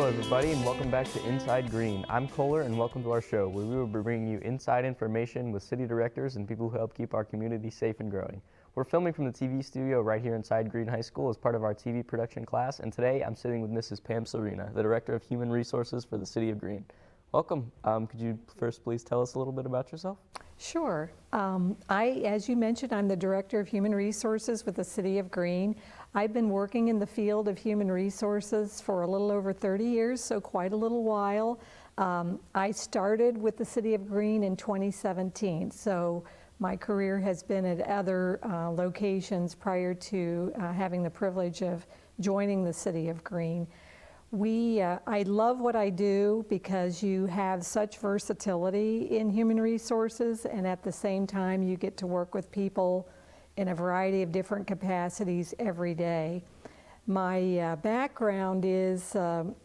everybody, and welcome back to Inside Green. I'm Kohler, and welcome to our show, where we will be bringing you inside information with city directors and people who help keep our community safe and growing. We're filming from the TV studio right here inside Green High School as part of our TV production class, and today I'm sitting with Mrs. Pam Serena, the Director of Human Resources for the City of Green. Welcome. Could you first please tell us a little bit about yourself? Sure. As you mentioned, I'm the Director of Human Resources with the City of Green. I've been working in the field of human resources for a little over 30 years, so quite a little while. I started with the City of Green in 2017, so my career has been at other locations prior to having the privilege of joining the City of Green. I love what I do because you have such versatility in human resources, and at the same time you get to work with people in a variety of different capacities every day. My background is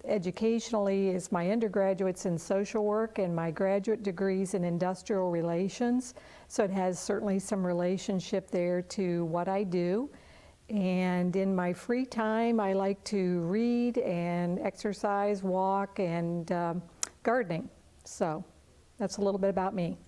educationally is my undergraduate's in social work and my graduate degrees in industrial relations, so it has certainly some relationship there to what I do. And in my free time, I like to read and exercise, walk, and gardening. So that's a little bit about me.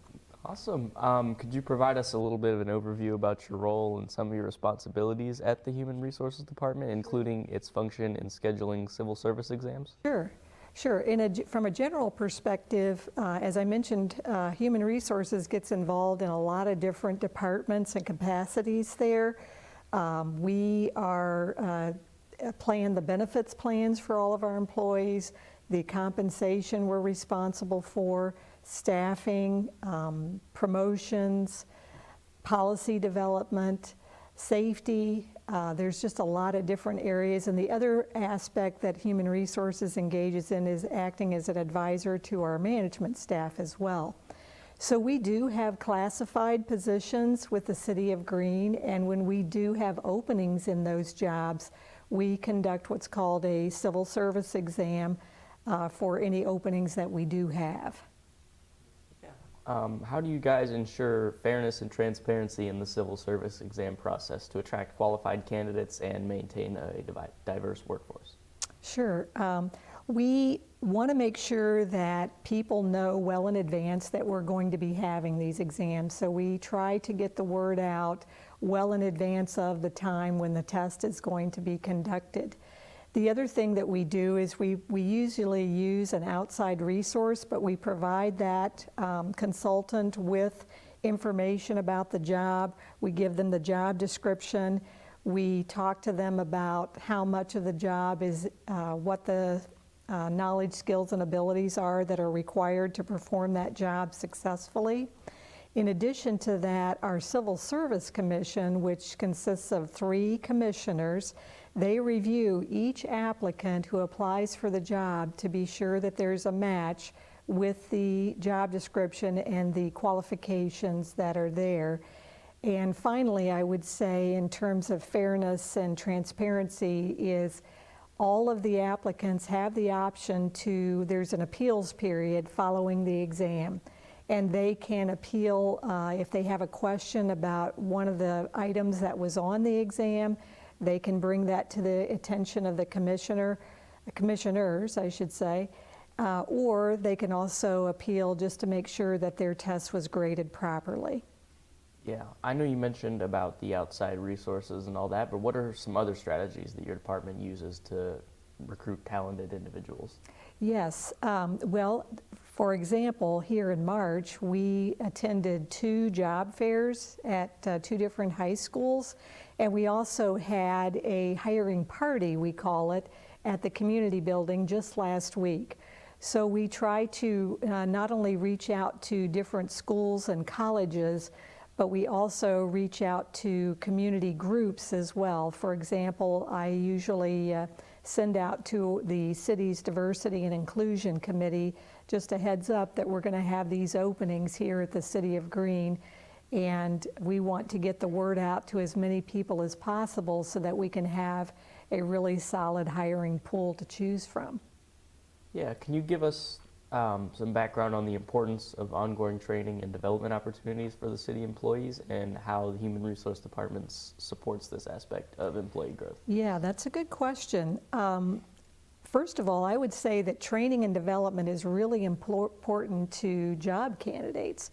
Awesome. Could you provide us a little bit of an overview about your role and some of your responsibilities at the Human Resources Department, including its function in scheduling civil service exams? Sure. From a general perspective, as I mentioned, Human Resources gets involved in a lot of different departments and capacities there. We are plan the benefits plans for all of our employees, the compensation we're responsible for, staffing, promotions, policy development, safety. There's just a lot of different areas, and the other aspect that Human Resources engages in is acting as an advisor to our management staff as well. So we do have classified positions with the City of Green, and when we do have openings in those jobs, we conduct what's called a civil service exam for any openings that we do have. How do you guys ensure fairness and transparency in the civil service exam process to attract qualified candidates and maintain a diverse workforce? Sure. We want to make sure that people know well in advance that we're going to be having these exams, so we try to get the word out well in advance of the time when the test is going to be conducted. The other thing that we do is we usually use an outside resource, but we provide that consultant with information about the job. We give them the job description. We talk to them about how much of the job is, what the knowledge, skills, and abilities are that are required to perform that job successfully. In addition to that, our Civil Service Commission, which consists of 3 commissioners, they review each applicant who applies for the job to be sure that there's a match with the job description and the qualifications that are there. And finally, I would say in terms of fairness and transparency is all of the applicants have the option to, there's an appeals period following the exam, and they can appeal if they have a question about one of the items that was on the exam. They can bring that to the attention of the commissioners, I should say, or they can also appeal just to make sure that their test was graded properly. Yeah, I know you mentioned about the outside resources and all that, but what are some other strategies that your department uses to recruit talented individuals? Yes, well, for example, here in March, we attended 2 job fairs at 2 different high schools, and we also had a hiring party, we call it, at the community building just last week. So we try to not only reach out to different schools and colleges, but we also reach out to community groups as well. For example, I usually send out to the city's Diversity and Inclusion Committee just a heads up that we're going to have these openings here at the City of Green, and we want to get the word out to as many people as possible so that we can have a really solid hiring pool to choose from. Yeah, can you give us some background on the importance of ongoing training and development opportunities for the city employees and how the Human Resource Department supports this aspect of employee growth? Yeah, that's a good question. First of all, I would say that training and development is really important to job candidates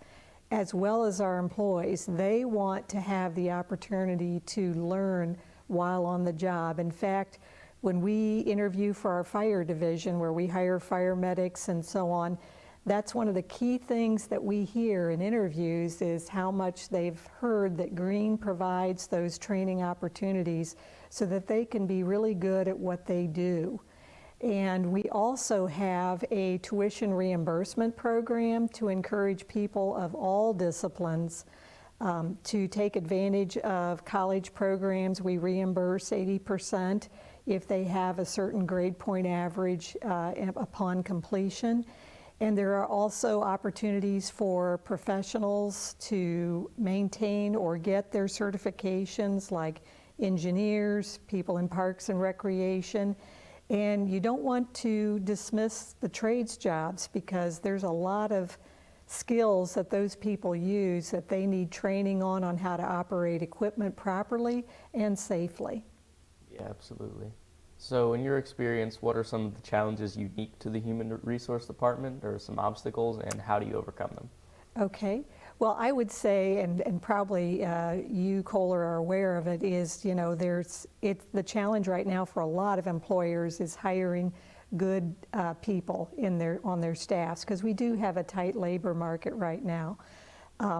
as well as our employees. They want to have the opportunity to learn while on the job. In fact, when we interview for our fire division, where we hire fire medics and so on, that's one of the key things that we hear in interviews is how much they've heard that Greene provides those training opportunities so that they can be really good at what they do. And we also have a tuition reimbursement program to encourage people of all disciplines to take advantage of college programs. We reimburse 80% if they have a certain grade point average upon completion. And there are also opportunities for professionals to maintain or get their certifications, like engineers, people in parks and recreation. And you don't want to dismiss the trades jobs because there's a lot of skills that those people use that they need training on how to operate equipment properly and safely. Yeah, absolutely. So in your experience, what are some of the challenges unique to the Human Resource Department, or some obstacles, and how do you overcome them? Okay. Well, I would say, and probably you, Kohler, are aware of it, is, you know, the challenge right now for a lot of employers is hiring good people on their staffs, because we do have a tight labor market right now.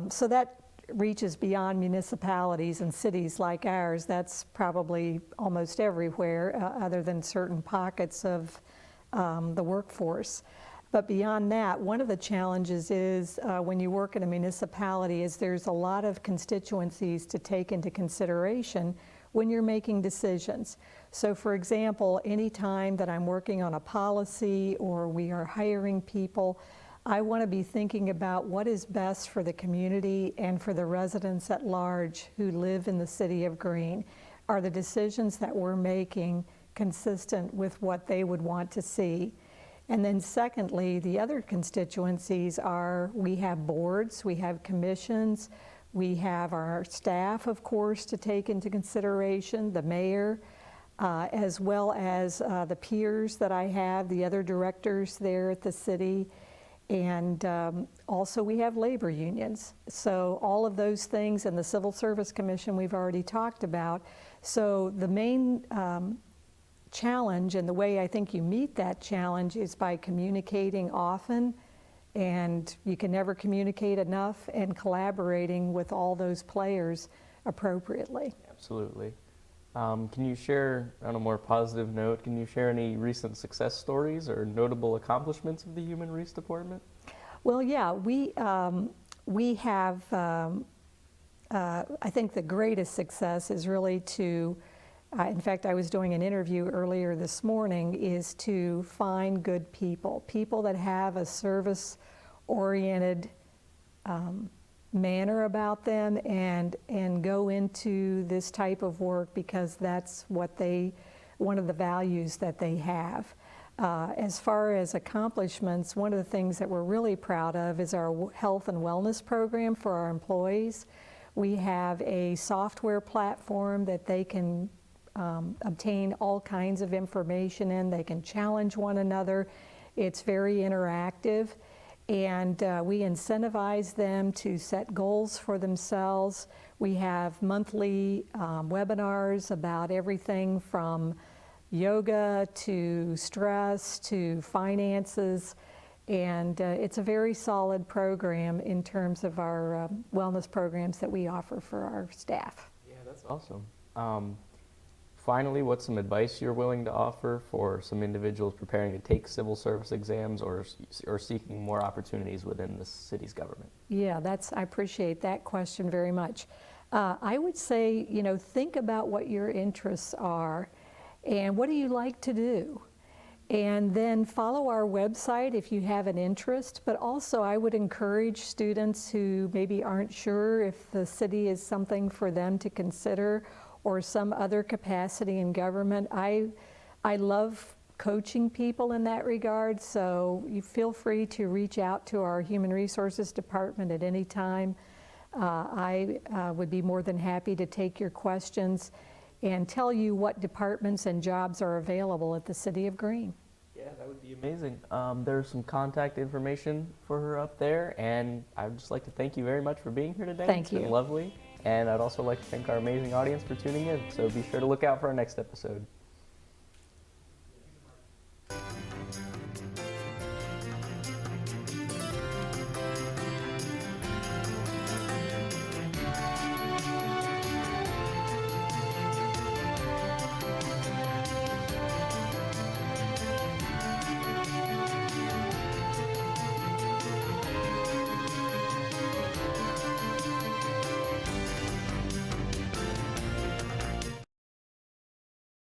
So that reaches beyond municipalities and cities like ours. That's probably almost everywhere, other than certain pockets of the workforce. But beyond that, one of the challenges is when you work in a municipality is there's a lot of constituencies to take into consideration when you're making decisions. So for example, anytime that I'm working on a policy or we are hiring people, I want to be thinking about what is best for the community and for the residents at large who live in the city of Greene. Are the decisions that we're making consistent with what they would want to see? And then secondly, the other constituencies are, we have boards, we have commissions, we have our staff, of course, to take into consideration, the mayor, as well as the peers that I have, the other directors there at the city. And also we have labor unions. So all of those things, and the Civil Service Commission we've already talked about. So the main challenge, and the way I think you meet that challenge, is by communicating often, and you can never communicate enough, and collaborating with all those players appropriately. Absolutely. Can you share, on a more positive note, can you share any recent success stories or notable accomplishments of the Human Resource Department? Well, yeah, we have, I think the greatest success is really to, in fact, I was doing an interview earlier this morning, is to find good people, people that have a service-oriented manner about them, and go into this type of work because that's what one of the values that they have. As far as accomplishments, one of the things that we're really proud of is our health and wellness program for our employees. We have a software platform that they can obtain all kinds of information in. They can challenge one another. It's very interactive. And we incentivize them to set goals for themselves. We have monthly webinars about everything from yoga to stress to finances. And it's a very solid program in terms of our wellness programs that we offer for our staff. Yeah, that's awesome. Finally, what's some advice you're willing to offer for some individuals preparing to take civil service exams or seeking more opportunities within the city's government? Yeah, I appreciate that question very much. I would say, you know, think about what your interests are and what do you like to do? And then follow our website if you have an interest, but also I would encourage students who maybe aren't sure if the city is something for them to consider, or some other capacity in government. I love coaching people in that regard, so you feel free to reach out to our Human Resources Department at any time. I would be more than happy to take your questions and tell you what departments and jobs are available at the City of Greene. Yeah, that would be amazing. There's some contact information for her up there, and I would just like to thank you very much for being here today. Thank It's been you. lovely. And I'd also like to thank our amazing audience for tuning in. So be sure to look out for our next episode.